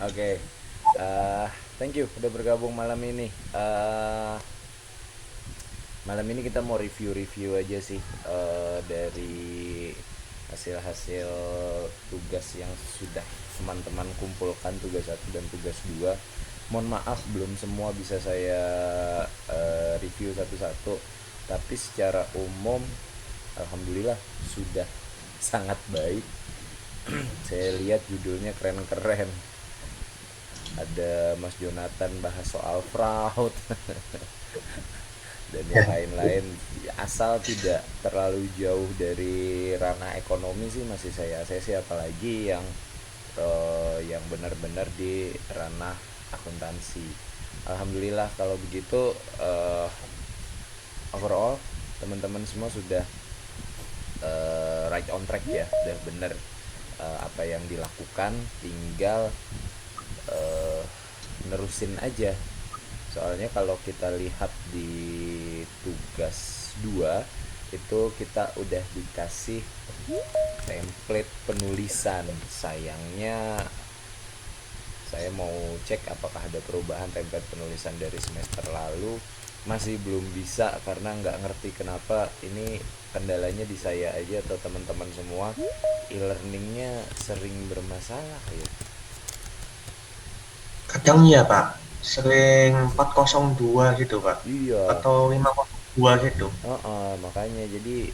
Oke, thank you udah bergabung malam ini. Malam ini kita mau review-review aja sih, dari hasil-hasil tugas yang sudah teman-teman kumpulkan, tugas satu dan tugas 2. Mohon maaf belum semua bisa saya review satu-satu, tapi secara umum alhamdulillah sudah sangat baik. Saya lihat judulnya keren-keren. Ada Mas Jonathan bahas soal fraud dan yang lain-lain, asal tidak terlalu jauh dari ranah ekonomi sih masih saya sih, apalagi yang benar-benar di ranah akuntansi. Alhamdulillah kalau begitu, overall teman-teman semua sudah right on track ya, udah bener apa yang dilakukan, tinggal uh, nerusin aja. Soalnya kalau kita lihat di tugas 2 itu kita udah dikasih template penulisan. Sayangnya saya mau cek apakah ada perubahan template penulisan dari semester lalu. Masih belum bisa karena nggak ngerti kenapa ini kendalanya di saya aja atau teman-teman semua. E-learningnya sering bermasalah ya. Kadang ya Pak, sering 402 gitu Pak, Iya. atau 502 gitu. Makanya jadi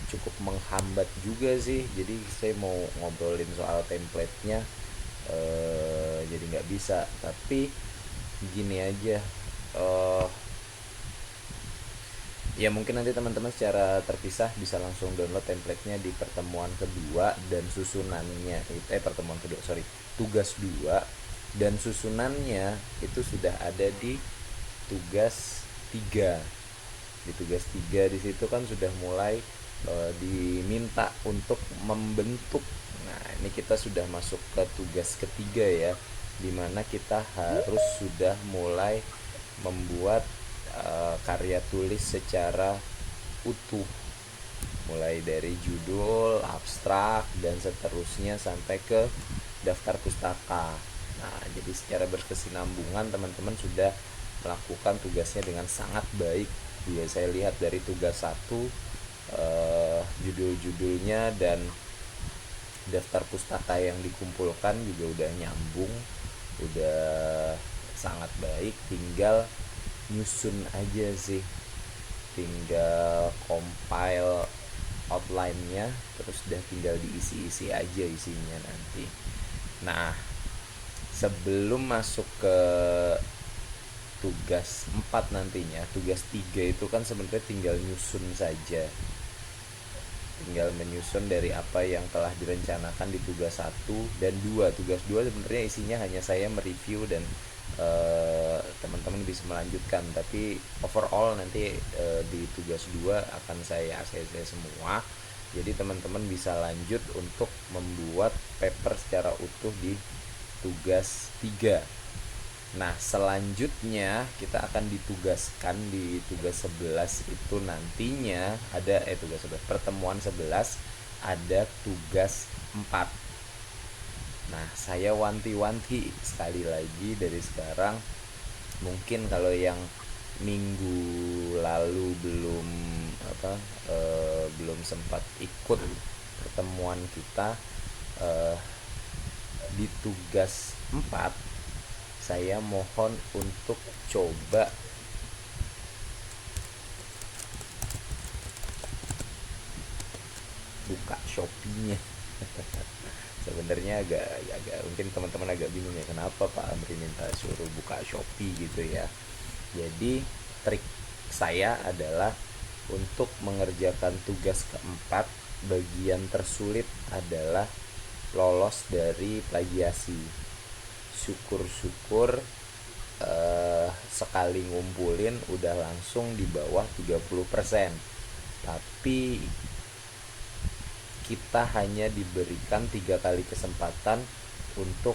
cukup menghambat juga sih. Jadi saya mau ngobrolin soal template-nya, jadi nggak bisa. Tapi gini aja, eh ya mungkin nanti teman-teman secara terpisah bisa langsung download template-nya di pertemuan kedua dan susunannya. Pertemuan kedua, sorry, tugas 2 dan susunannya itu sudah ada di tugas 3. Di tugas 3 di situ kan sudah mulai diminta untuk membentuk. Nah, ini kita sudah masuk ke tugas ketiga ya, dimana kita harus sudah mulai membuat karya tulis secara utuh, mulai dari judul, abstrak, dan seterusnya sampai ke daftar pustaka. Nah, jadi secara berkesinambungan teman-teman sudah melakukan tugasnya dengan sangat baik. Dia saya lihat dari tugas satu, judul-judulnya dan daftar pustaka yang dikumpulkan juga udah nyambung, udah sangat baik. Tinggal nyusun aja sih, tinggal compile outline-nya, terus udah tinggal diisi-isi aja isinya nanti. Nah, sebelum masuk ke tugas 4 nantinya, tugas 3 itu kan sebenarnya tinggal nyusun saja. Tinggal menyusun dari apa yang telah direncanakan di tugas satu dan 2. Tugas 2 sebenarnya isinya hanya saya mereview dan teman-teman bisa melanjutkan, tapi overall nanti di tugas 2 akan saya ACC semua. Jadi teman-teman bisa lanjut untuk membuat paper secara utuh di tugas 3. Nah, selanjutnya kita akan ditugaskan di tugas 11 itu nantinya ada tugas 11, pertemuan 11 ada tugas 4. Nah, saya wanti-wanti sekali lagi dari sekarang, mungkin kalau yang minggu lalu belum sempat ikut pertemuan kita, eh, di tugas 4 saya mohon untuk coba buka Shopee-nya. Sebenarnya agak mungkin teman-teman agak bingung ya, kenapa Pak Amri minta suruh buka Shopee gitu ya. Jadi trik saya adalah untuk mengerjakan tugas keempat, bagian tersulit adalah lolos dari plagiasi. Syukur-syukur sekali ngumpulin udah langsung di bawah 30%. Tapi kita hanya diberikan 3 kali kesempatan untuk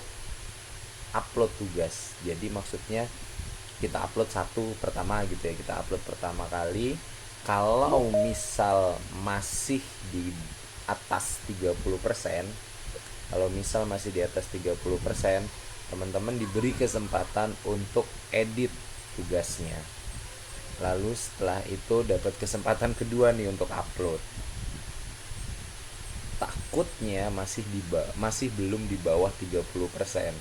upload tugas. Jadi maksudnya kita upload satu pertama gitu ya, kita upload pertama kali. Kalau misal masih di atas 30%, Kalau misal masih di atas 30%, teman-teman diberi kesempatan untuk edit tugasnya. Lalu setelah itu dapat kesempatan kedua nih untuk upload. Takutnya masih belum di bawah 30%.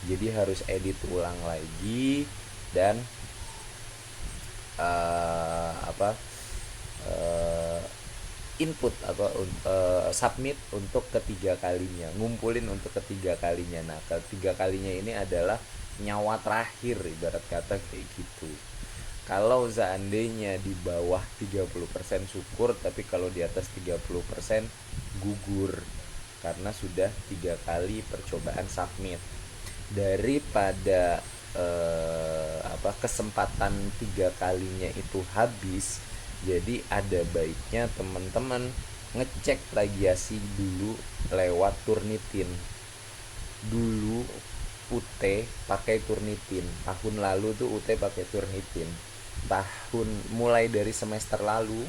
Jadi harus edit ulang lagi dan apa input submit untuk ketiga kalinya, ngumpulin untuk ketiga kalinya. Nah, ketiga kalinya ini adalah nyawa terakhir, ibarat kata kayak gitu. Kalau seandainya di bawah 30% syukur, tapi kalau di atas 30% gugur karena sudah 3 kali percobaan submit. Daripada kesempatan 3 kalinya itu habis, jadi ada baiknya teman-teman ngecek plagiasi dulu lewat Turnitin. Dulu UT pakai Turnitin, tahun lalu tuh UT pakai Turnitin. Mulai dari semester lalu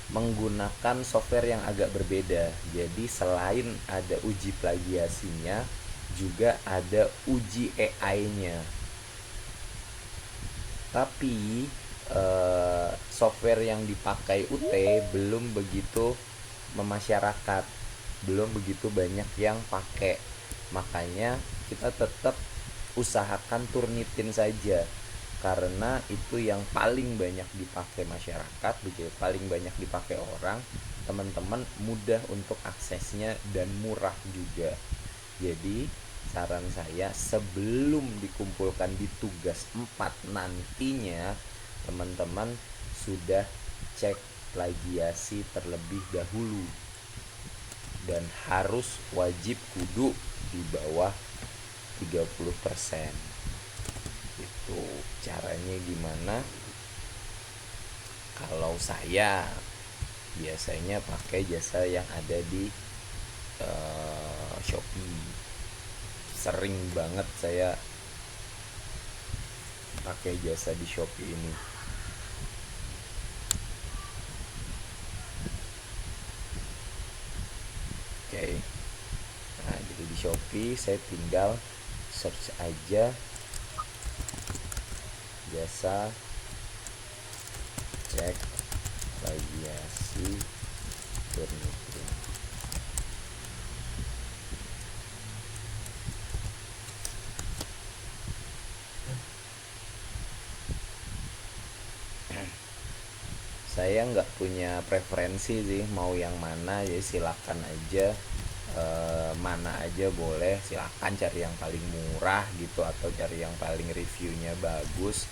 menggunakan software yang agak berbeda. Jadi selain ada uji plagiasinya, juga ada uji AI-nya. Tapi software yang dipakai UT belum begitu memasyarakat, belum begitu banyak yang pakai. Makanya kita tetap usahakan Turnitin saja, karena itu yang paling banyak dipakai masyarakat, begitu paling banyak dipakai orang. Teman-teman mudah untuk aksesnya dan murah juga. Jadi saran saya, sebelum dikumpulkan di tugas 4 nantinya, teman-teman sudah cek plagiasi terlebih dahulu, dan harus wajib kudu di bawah 30%. Itu caranya gimana? Kalau saya biasanya pakai jasa yang ada di Shopee. Sering banget saya pakai jasa di Shopee ini. Oke. Nah, jadi di Shopee saya tinggal search aja jasa cek plagiasi Turnitin. Saya nggak punya preferensi sih mau yang mana, jadi silakan aja, mana aja boleh. Silakan cari yang paling murah gitu atau cari yang paling reviewnya bagus.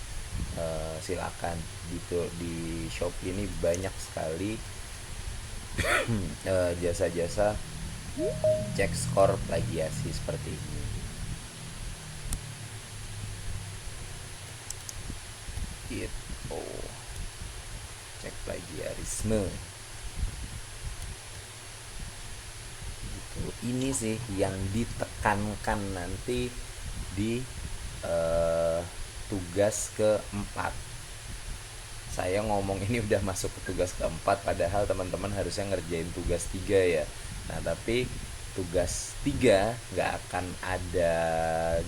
Silakan gitu. Di Shopee ini banyak sekali jasa-jasa cek skor plagiasi seperti ini gitu. Cek plagiarisme gitu. Ini sih yang ditekankan nanti di tugas keempat. Saya ngomong ini udah masuk ke tugas keempat, padahal teman-teman harusnya ngerjain tugas 3 ya. Nah, tapi tugas 3 nggak akan ada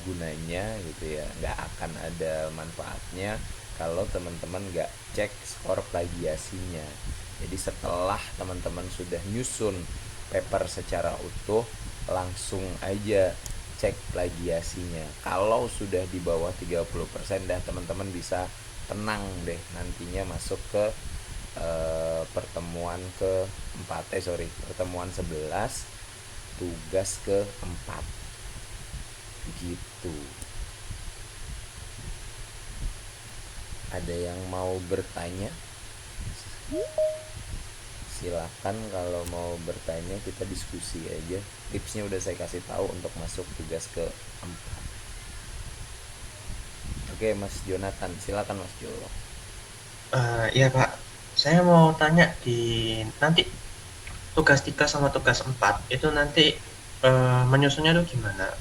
gunanya gitu ya, nggak akan ada manfaatnya kalau teman-teman nggak cek skor plagiasinya. Jadi setelah teman-teman sudah nyusun paper secara utuh, langsung aja cek plagiasinya. Kalau sudah di bawah 30%, dah teman-teman bisa tenang deh nantinya masuk ke pertemuan pertemuan 11 tugas keempat gitu. Ada yang mau bertanya? Silakan, kalau mau bertanya kita diskusi aja. Tipsnya udah saya kasih tahu untuk masuk tugas keempat. Oke, Mas Jonathan, silakan Mas Jo. Iya Kak, saya mau tanya nanti tugas 3 sama tugas 4 itu nanti menyusunnya tuh gimana?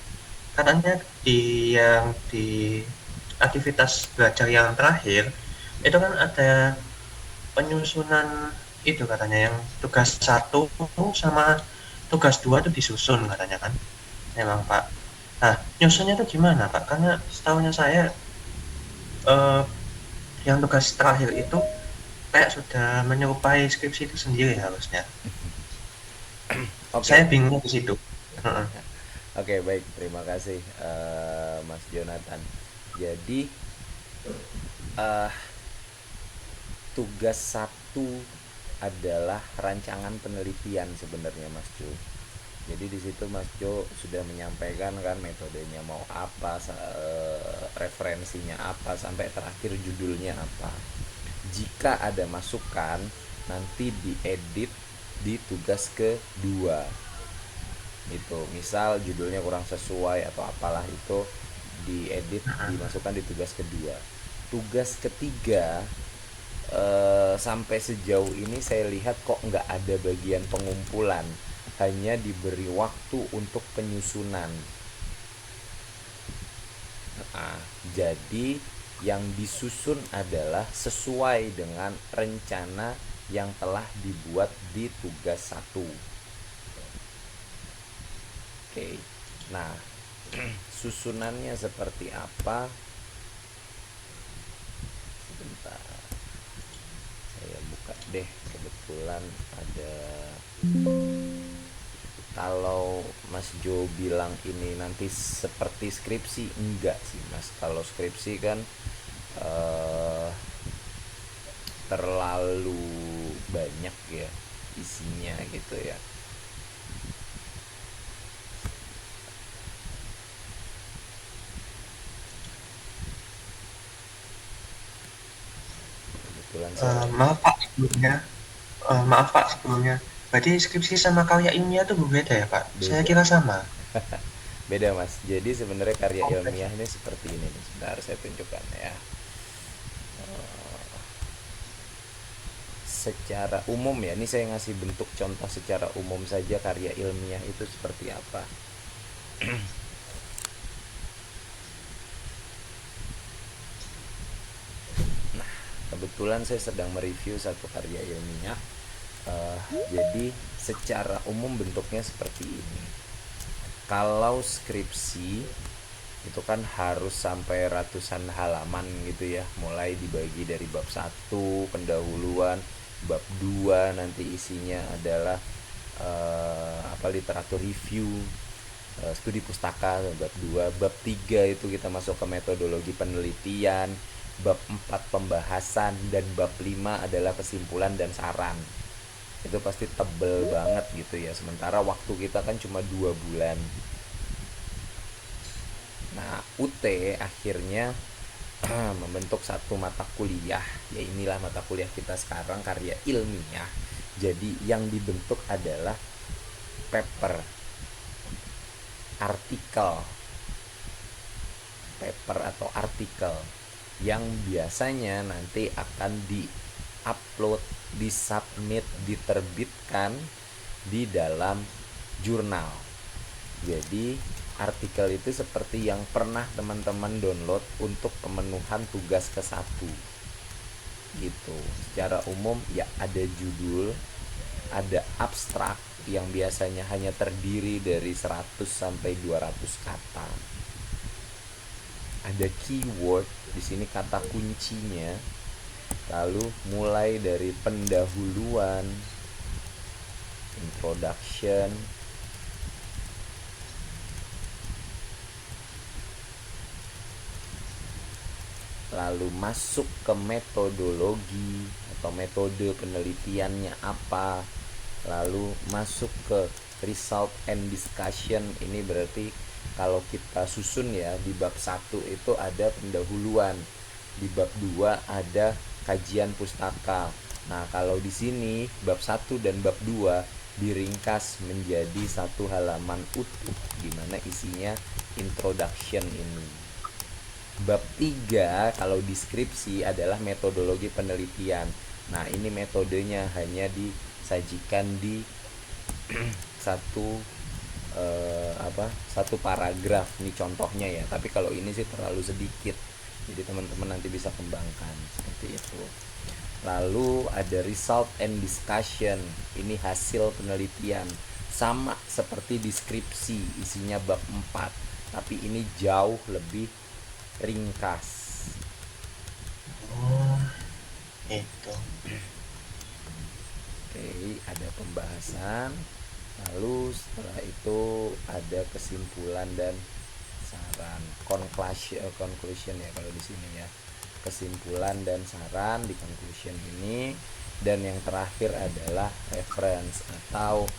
Katanya di aktivitas belajar yang terakhir itu kan ada penyusunan itu katanya yang tugas 1 sama tugas 2 tuh disusun katanya kan. Memang Pak. Nah, nyusunnya tuh gimana Pak? Karena setahunya saya eh, yang tugas terakhir itu kayak sudah menyerupai skripsi itu sendiri harusnya. Oke. Saya bingung di situ. Heeh. Oke, baik, terima kasih Mas Jonathan. Jadi eh tugas satu adalah rancangan penelitian sebenarnya Mas Jo. Jadi di situ Mas Jo sudah menyampaikan kan metodenya mau apa, referensinya apa, sampai terakhir judulnya apa. Jika ada masukan, nanti diedit di tugas kedua. Itu misal judulnya kurang sesuai atau apalah, itu diedit, dimasukkan di tugas kedua. Tugas ketiga, sampai sejauh ini saya lihat kok nggak ada bagian pengumpulan, hanya diberi waktu untuk penyusunan. Nah, jadi yang disusun adalah sesuai dengan rencana yang telah dibuat di tugas satu. Oke, nah susunannya seperti apa? Sebentar, saya buka deh, kebetulan ada. Kalau Mas Jo bilang ini nanti seperti skripsi, enggak sih Mas. Kalau skripsi kan eh, terlalu banyak ya isinya gitu ya. Kebetulan saya Maaf Pak sebelumnya. Maaf Pak sebelumnya. Berarti skripsi sama karya ilmiah itu berbeda ya Pak? Saya beda. kira sama. Beda Mas. Jadi sebenarnya karya Oh, ilmiah ini seperti ini nih. Sebentar saya tunjukkan ya. Secara umum ya, ini saya ngasih bentuk contoh secara umum saja karya ilmiah itu seperti apa. Kebetulan saya sedang mereview satu karya ilmiah. Jadi secara umum bentuknya seperti ini. Kalau skripsi itu kan harus sampai ratusan halaman gitu ya, mulai dibagi dari bab satu pendahuluan, bab 2 nanti isinya adalah literatur review, studi pustaka, bab 2, bab 3 itu kita masuk ke metodologi penelitian, bab 4 pembahasan, dan bab 5 adalah kesimpulan dan saran. Itu pasti tebel banget gitu ya, sementara waktu kita kan cuma 2 bulan. Nah, UT akhirnya membentuk satu mata kuliah, ya inilah mata kuliah kita sekarang, karya ilmiah. Jadi yang dibentuk adalah paper, artikel, paper atau artikel yang biasanya nanti akan di-upload, disubmit, diterbitkan di dalam jurnal. Jadi artikel itu seperti yang pernah teman-teman download untuk pemenuhan tugas ke-1 gitu. Secara umum ya ada judul, ada abstrak yang biasanya hanya terdiri dari 100 sampai 200 kata. Ada keyword, di sini kata kuncinya. Lalu mulai dari pendahuluan, introduction, lalu masuk ke metodologi atau metode penelitiannya apa, lalu masuk ke result and discussion. Ini berarti kalau kita susun ya, di bab 1 itu ada pendahuluan, di bab 2 ada kajian pustaka. Nah, kalau di sini bab 1 dan bab 2 diringkas menjadi satu halaman utuh di mana isinya introduction ini. Bab 3 kalau deskripsi adalah metodologi penelitian. Nah, ini metodenya hanya disajikan di satu satu paragraf. Ini contohnya ya, tapi kalau ini sih terlalu sedikit. Jadi teman-teman nanti bisa kembangkan seperti itu. Lalu ada result and discussion, ini hasil penelitian. Sama seperti deskripsi, isinya bab 4, tapi ini jauh lebih ringkas. Oh, itu. Oke, ada pembahasan. Lalu setelah itu ada kesimpulan dan saran. Conclusion ya kalau di sini ya. Kesimpulan dan saran di conclusion ini. Dan yang terakhir adalah reference atau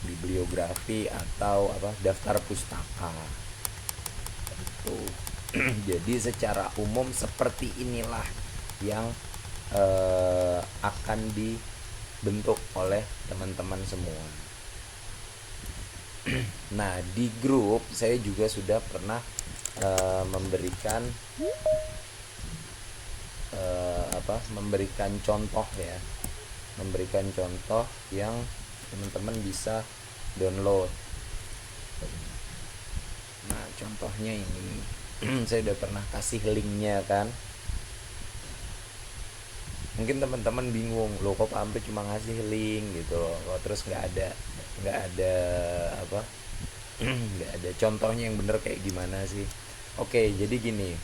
bibliografi atau daftar pustaka. Itu. Jadi secara umum seperti inilah yang akan dibentuk oleh teman-teman semua. Nah, di grup saya juga sudah pernah memberikan memberikan contoh ya, memberikan contoh yang teman-teman bisa download. Nah, contohnya ini saya udah pernah kasih linknya kan. Mungkin teman-teman bingung, loh kok Pak Amri cuma ngasih link gitu loh, kok terus nggak ada apa nggak ada contohnya yang bener kayak gimana sih. Oke, jadi gini,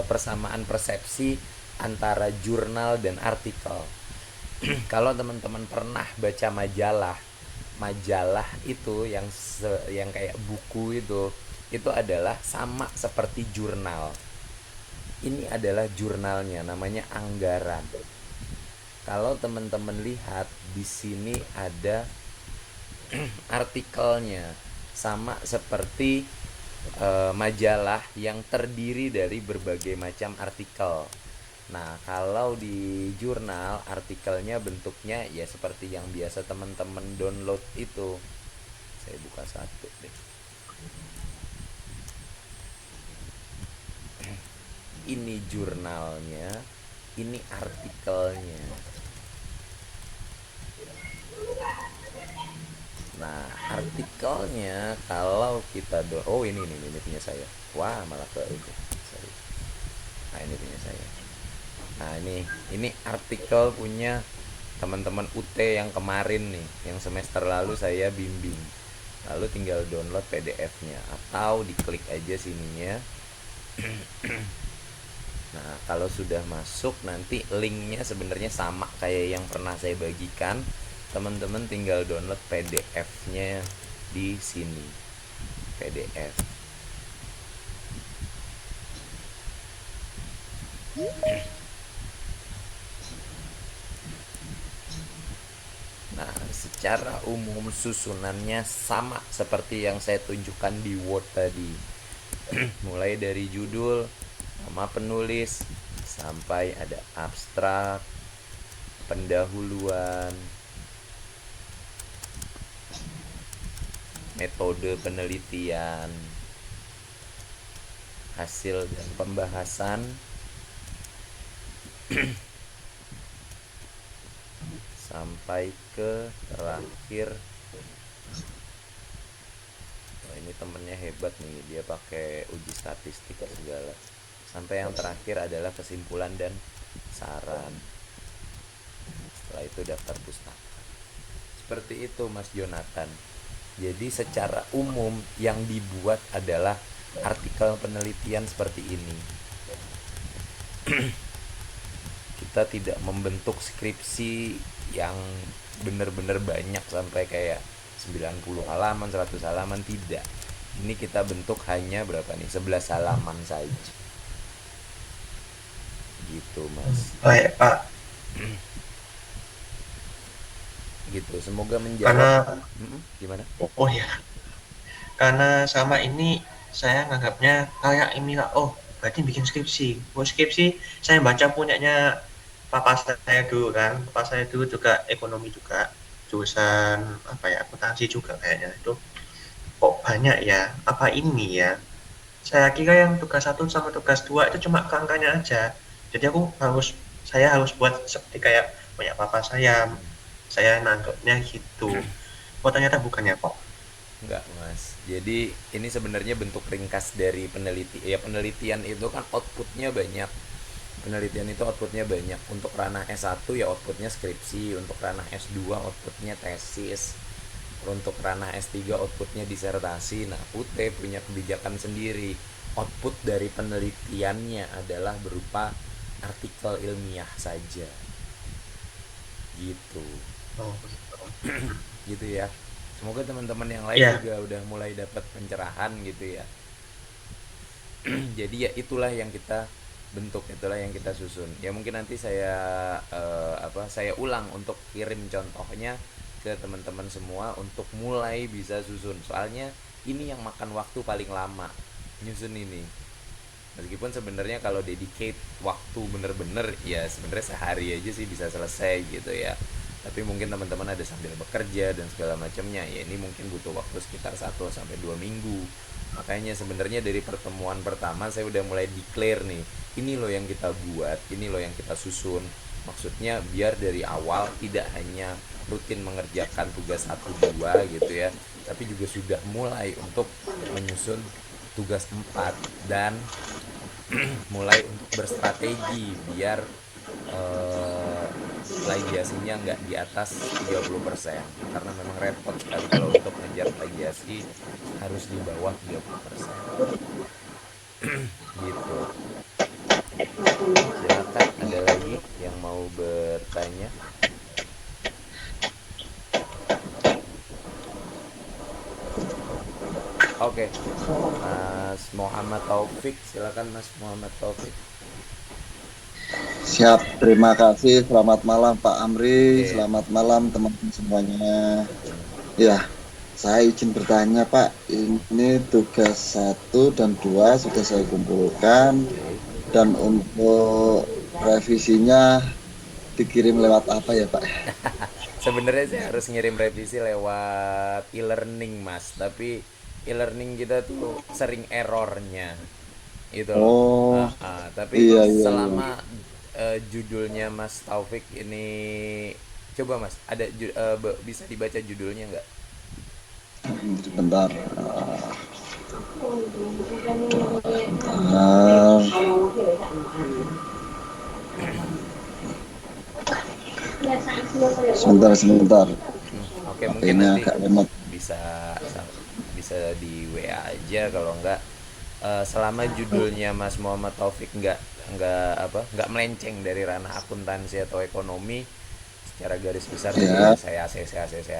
persamaan persepsi antara jurnal dan artikel. Kalau teman-teman pernah baca majalah itu yang kayak buku itu adalah sama seperti jurnal. Ini adalah jurnalnya, namanya Anggaran. Kalau teman-teman lihat di sini ada artikelnya, sama seperti majalah yang terdiri dari berbagai macam artikel. Nah, kalau di jurnal artikelnya bentuknya ya seperti yang biasa teman-teman download itu. Saya buka satu deh. Ini jurnalnya, ini artikelnya. Nah, artikelnya kalau kita ini punya saya. Wah, malah ke itu. Sorry. Nah, ini punya saya. Nah, ini artikel punya teman-teman UT yang kemarin nih, yang semester lalu saya bimbing. Lalu tinggal download PDF-nya atau diklik aja sininya. Nah, kalau sudah masuk nanti linknya sebenarnya sama kayak yang pernah saya bagikan. Teman-teman tinggal download PDF-nya di sini. PDF. Nah, secara umum susunannya sama seperti yang saya tunjukkan di Word tadi. Mulai dari judul, nama penulis, sampai ada abstrak, pendahuluan, metode penelitian, hasil dan pembahasan, sampai ke terakhir. Oh, ini temennya hebat nih, dia pakai uji statistik segala. Sampai yang terakhir adalah kesimpulan dan saran. Setelah itu daftar pustaka. Seperti itu Mas Jonathan. Jadi secara umum yang dibuat adalah artikel penelitian seperti ini. Kita tidak membentuk skripsi yang benar-benar banyak sampai kayak 90 halaman, 100 halaman, tidak. Ini kita bentuk hanya berapa nih? 11 halaman saja. Gitu, Mas. Baik, Pak. Gitu, semoga Karena menjawab. Gimana? oh ya, karena sama ini saya nganggapnya kayak ini lah. Oh, berarti bikin skripsi. Oh, skripsi saya baca punyanya papa saya dulu kan. Papa saya dulu juga ekonomi juga, jurusan apa ya, akuntansi juga kayaknya itu. Kok banyak ya? Apa ini ya? Saya kira yang tugas 1 sama tugas 2 itu cuma angkanya aja. Jadi saya harus buat seperti kayak punya papa saya nangkepnya gitu. Oh ternyata bukannya kok. Enggak, Mas. Jadi ini sebenarnya bentuk ringkas dari penelitian itu kan outputnya banyak. Penelitian itu outputnya banyak. Untuk ranah S1 ya outputnya skripsi, untuk ranah S2 outputnya tesis, untuk ranah S3 outputnya disertasi. Nah, UT punya kebijakan sendiri. Output dari penelitiannya adalah berupa artikel ilmiah saja. Gitu. Oh, begitu. Gitu ya. Semoga teman-teman yang lain Ya, juga udah mulai dapat pencerahan gitu ya. Jadi ya itulah yang kita bentuk, itulah yang kita susun. Ya mungkin nanti saya ulang untuk kirim contohnya ke teman-teman semua untuk mulai bisa susun. Soalnya ini yang makan waktu paling lama nyusun ini. Meskipun sebenarnya kalau dedicate waktu bener-bener ya sebenarnya sehari aja sih bisa selesai gitu ya. Tapi mungkin teman-teman ada sambil bekerja dan segala macamnya, ya ini mungkin butuh waktu sekitar 1 sampai 2 minggu. Makanya sebenarnya dari pertemuan pertama saya udah mulai declare nih, ini loh yang kita buat, ini loh yang kita susun. Maksudnya biar dari awal tidak hanya rutin mengerjakan tugas 1 2 gitu ya, tapi juga sudah mulai untuk menyusun tugas 4 dan mulai untuk berstrategi biar eh, plagiasinya nggak di atas 30%, karena memang repot sekali kalau untuk ngejar plagiasi harus di bawah 30% gitu. Silakan, ada lagi yang mau bertanya? Oke, Mas Muhammad Taufik, silakan Mas Muhammad Taufik. Siap, terima kasih. Selamat malam Pak Amri, Oke. selamat malam teman-teman semuanya. Ya, saya izin bertanya Pak, ini tugas 1 dan 2 sudah saya kumpulkan, Oke. dan untuk revisinya dikirim lewat apa ya Pak? Sebenarnya saya harus ngirim revisi lewat e-learning Mas, tapi e-learning kita tuh sering errornya gitu loh. Oh, Tapi iya iya iya. selama judulnya Mas Taufik ini, coba Mas ada bisa dibaca judulnya nggak? Sebentar. Bentar. Sebentar. Oke, HP mungkin ini nanti agak lemot. bisa bisa di WA aja kalau enggak. Selama judulnya Mas Muhammad Taufik nggak melenceng dari ranah akuntansi atau ekonomi, secara garis besar sih ya Ya, saya ACC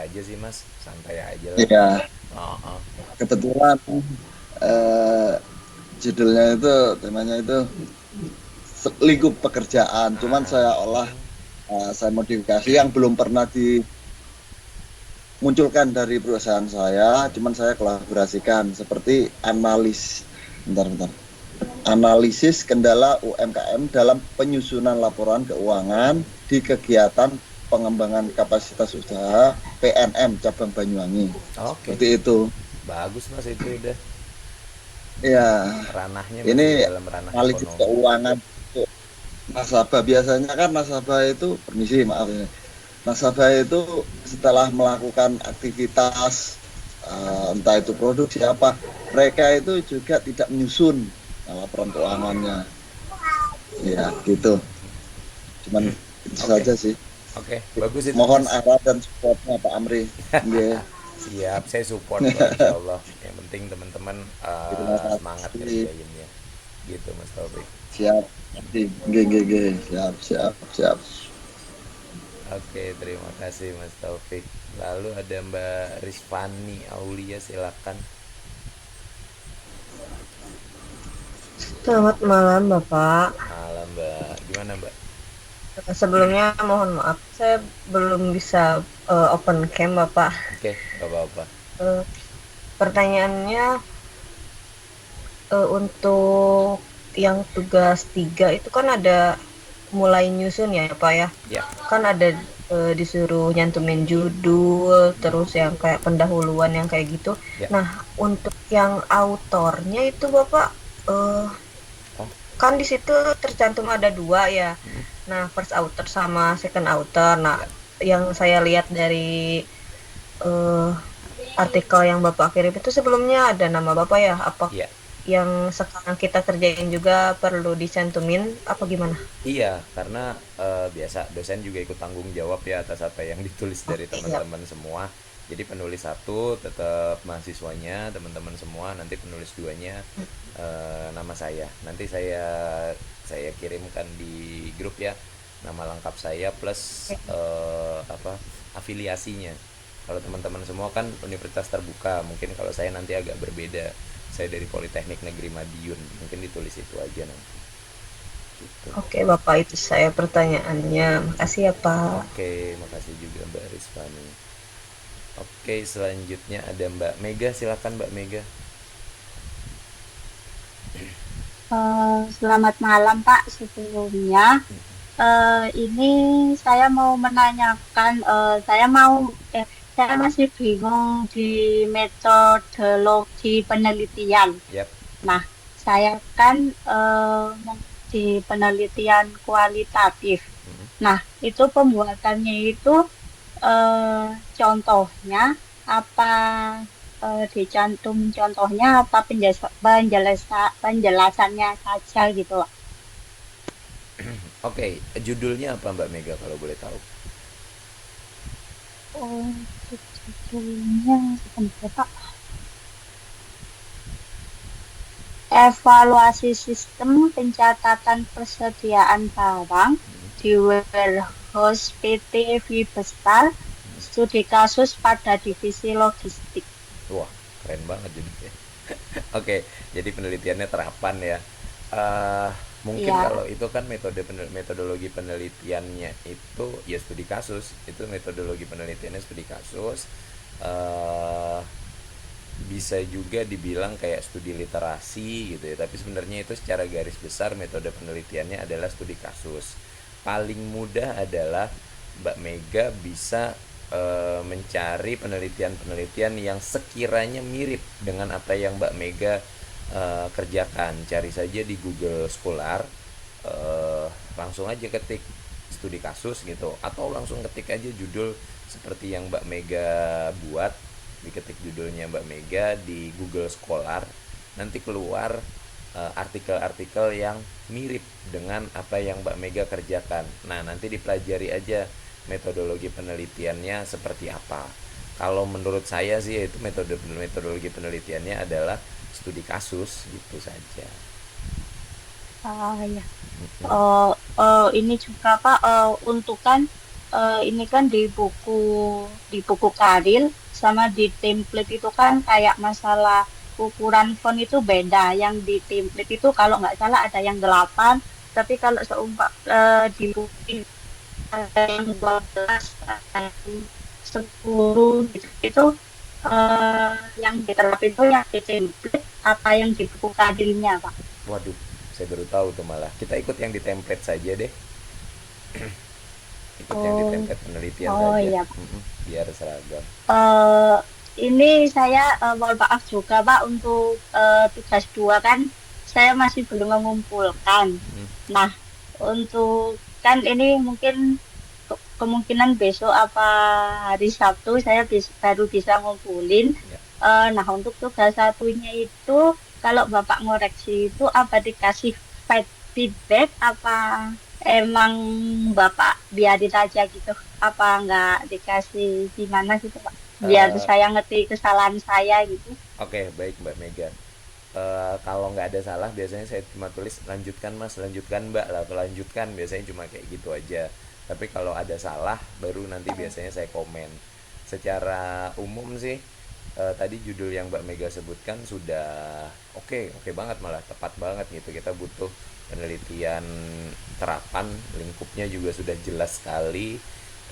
aja sih Mas, santai aja lah. iya. Oh, oh. Kebetulan eh, judulnya itu, temanya itu lingkup pekerjaan. Cuman saya olah, Oh, saya modifikasi yang belum pernah dimunculkan dari perusahaan saya. Cuman saya kolaborasikan seperti bentar. Analisis kendala UMKM dalam penyusunan laporan keuangan di kegiatan pengembangan kapasitas usaha PNM cabang Banyuwangi. oke, Seperti itu. bagus Mas, itu udah Ya, ranahnya masih ini dalam ranah analisis ekonomi. keuangan untuk nasabah. Biasanya kan nasabah itu, permisi maaf ini, nasabah itu setelah melakukan aktivitas entah itu produksi apa, mereka itu juga tidak menyusun laporan keuangannya. Ya, gitu. Cuman itu Oke, saja sih. oke, bagus itu Mohon Mas. arah dan supportnya Pak Amri. Yeah. Siap, saya support kok insya Allah. Yang penting teman-teman Terima semangat kasih. ngerjainnya. Gitu Mas Taufik. Siap. GGG. Siap. Oke, terima kasih Mas Taufik. Lalu ada Mbak Rizvani Aulia, silakan. Selamat malam, Bapak. Malam Mbak. Gimana Mbak? Sebelumnya mohon maaf, saya belum bisa open cam, Bapak. Oke, gak apa-apa. Eh, Pertanyaannya untuk yang tugas 3 itu kan ada mulai nyusun ya, Pak ya. Ya, Kan ada disuruh nyantumin judul, terus yang kayak pendahuluan yang kayak gitu. ya. Nah, untuk yang autornya itu Bapak eh, Oh, kan di situ tercantum ada 2 ya. Nah, first author sama second author. Nah, ya, yang saya lihat dari artikel yang Bapak kirim itu sebelumnya ada nama Bapak ya? Apa ya. yang sekarang kita kerjain juga perlu dicantumin apa gimana? Iya, karena biasa dosen juga ikut tanggung jawab ya atas apa yang ditulis dari Oke, siap. teman-teman semua. Jadi penulis satu tetap mahasiswanya, teman-teman semua, nanti penulis duanya nama saya. Nanti saya kirimkan di grup ya nama lengkap saya plus apa afiliasinya. Kalau teman-teman semua kan universitas terbuka, mungkin kalau saya nanti agak berbeda. Saya dari Politeknik Negeri Madiun, mungkin ditulis itu aja nanti. Gitu. Oke, Bapak, itu saya pertanyaannya. Makasih ya, Pak. Oke, makasih juga Mbak Rizvani. Oke, selanjutnya ada Mbak Mega, silakan Mbak Mega. Selamat malam Pak sebelumnya. Ini saya mau menanyakan, saya masih bingung di metodologi penelitian. Yap. Nah, saya kan di penelitian kualitatif. Nah, itu pembuatannya itu contohnya apa dicantum contohnya apa penjelasannya saja gitu Pak. Oke, judulnya apa Mbak Mega kalau boleh tahu? Oh, judulnya sebentar Pak. Evaluasi sistem pencatatan persediaan barang di warehouse PT Vibestar, studi kasus pada divisi logistik. Wah, keren banget judulnya. Oke, jadi penelitiannya terapan ya. Mungkin Iya, kalau itu kan metodologi penelitiannya itu ya studi kasus. Itu metodologi penelitiannya studi kasus. eh Bisa juga dibilang kayak studi literasi gitu ya, tapi sebenarnya itu secara garis besar metode penelitiannya adalah studi kasus. Paling mudah adalah Mbak Mega bisa mencari penelitian-penelitian yang sekiranya mirip dengan apa yang Mbak Mega kerjakan. Cari saja di Google Scholar, langsung aja ketik studi kasus gitu, atau langsung ketik aja judul seperti yang Mbak Mega buat, diketik judulnya Mbak Mega di Google Scholar, nanti keluar artikel-artikel yang mirip dengan apa yang Mbak Mega kerjakan. Nah, nanti dipelajari aja metodologi penelitiannya seperti apa. Kalau menurut saya sih itu metodologi penelitiannya adalah studi kasus gitu saja. ya. Ini juga Pak, untuk kan ini kan di buku Karil sama di template itu kan kayak masalah ukuran font itu beda. Yang di template itu kalau nggak salah ada yang 8, tapi kalau di buku ada yang 12, ada yang 10 gitu. Itu yang diterapin itu yang di template apa yang di buku Karilnya Pak? Waduh, saya baru tahu tuh malah. Kita ikut yang di template saja deh. Ikut yang di Oh, template penelitian oh saja. iya. Biar seragam. eh ini saya mohon maaf juga Pak untuk tugas 2 kan saya masih belum mengumpulkan. Mm, Nah, untuk kan ini mungkin kemungkinan besok apa hari Sabtu saya baru bisa ngumpulin. ya. Nah, untuk tugas satunya itu kalau Bapak ngoreksi itu apa dikasih feedback apa emang Bapak biarin aja gitu? Apa nggak dikasih gimana gitu Pak? Biar Eh, saya ngerti kesalahan saya gitu. Oke, baik Mbak Mega. Kalau nggak ada salah biasanya saya cuma tulis lanjutkan Mas, lanjutkan Mbak lah, atau lanjutkan, biasanya cuma kayak gitu aja. Tapi kalau ada salah baru nanti biasanya saya komen. Secara umum sih tadi judul yang Mbak Mega sebutkan sudah oke, oke banget, malah tepat banget gitu. Kita butuh penelitian terapan, lingkupnya juga sudah jelas sekali.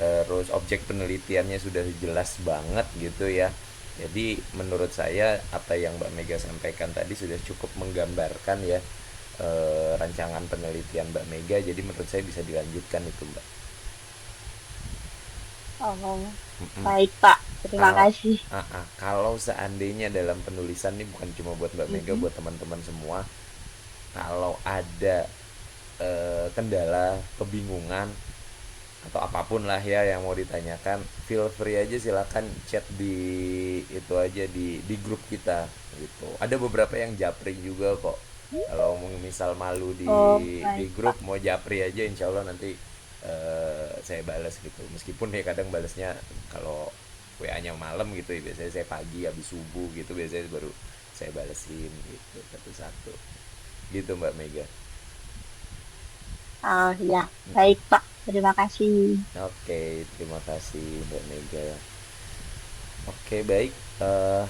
Terus objek penelitiannya sudah jelas banget gitu ya. Jadi menurut saya apa yang Mbak Mega sampaikan tadi sudah cukup menggambarkan ya rancangan penelitian Mbak Mega. Jadi menurut saya bisa dilanjutkan itu Mbak. Oh, Mm-mm. baik Pak. Terima Kalau kasih. kalau seandainya dalam penulisan ini bukan cuma buat Mbak Mega, Mhm. buat teman-teman semua, kalau ada kendala, kebingungan, atau apapun lah ya yang mau ditanyakan, feel free aja, silakan chat di itu aja di grup kita gitu. Ada beberapa yang japri juga kok. Kalau misal malu Oh, di baik, grup, Pak. mau japri aja, insya Allah nanti saya balas gitu. Meskipun ya kadang balasnya kalau WA-nya malam gitu ya, biasanya saya pagi habis subuh gitu biasanya baru saya balesin gitu satu-satu. Gitu Mbak Mega. Oh, ya, baik, Pak. Terima kasih. Oke, terima kasih Mbak Mega. Oke, baik. eh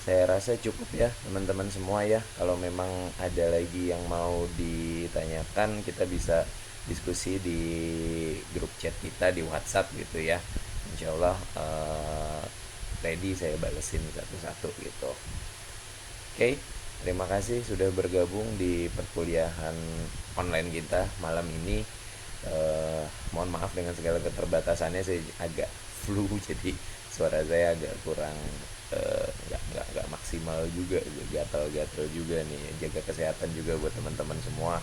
saya rasa cukup ya teman-teman semua ya. Kalau memang ada lagi yang mau ditanyakan, kita bisa diskusi di grup chat kita di WhatsApp gitu ya. Insya Allah ready saya balesin satu-satu gitu. Oke, terima kasih sudah bergabung di perkuliahan online kita malam ini. Mohon maaf dengan segala keterbatasannya, saya agak flu jadi suara saya agak kurang, nggak maksimal juga, gatal-gatal juga nih. Jaga kesehatan juga buat teman-teman semua,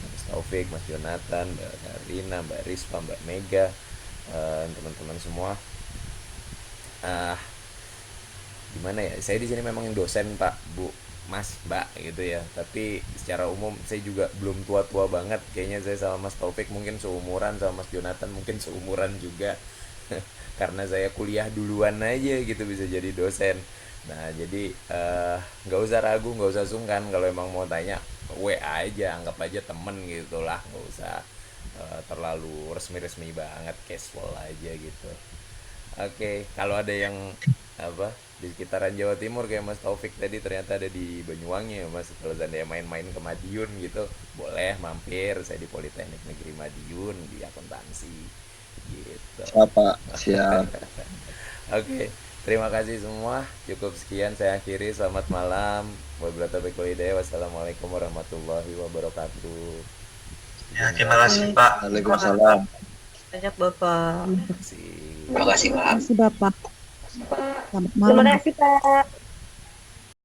Mas Taufik, Mas Jonathan, Mbak Karina, Mbak Rispa, Mbak Mega, teman-teman semua. Ah, gimana ya, saya di sini memang dosen Pak, Bu, Mas, Mbak gitu ya, tapi secara umum saya juga belum tua-tua banget. Kayaknya saya sama Mas Taufik mungkin seumuran, sama Mas Jonathan mungkin seumuran juga. Karena saya kuliah duluan aja gitu bisa jadi dosen. Nah jadi nggak usah ragu, nggak usah sungkan kalau emang mau tanya, WA aja, anggap aja temen gitu lah, nggak usah terlalu resmi-resmi banget, casual aja gitu. Oke, kalau ada yang apa di sekitaran Jawa Timur kayak Mas Taufik tadi, ternyata ada di Banyuwangi ya Mas. Kalau seandainya main-main ke Madiun gitu, boleh mampir. Saya di Politeknik Negeri Madiun di akuntansi gitu. Siapa? Siap. Oke, terima kasih semua. Cukup sekian saya akhiri. Selamat malam. Wabillahi taufiq wal hidayah. Wassalamualaikum warahmatullahi wabarakatuh. Ya, terima kasih Pak. Waalaikumsalam. Banyak Bapak. Terima kasih. Terima kasih, Pak. Terima kasih Bapak. Selamat Terima malam. kasih Pak.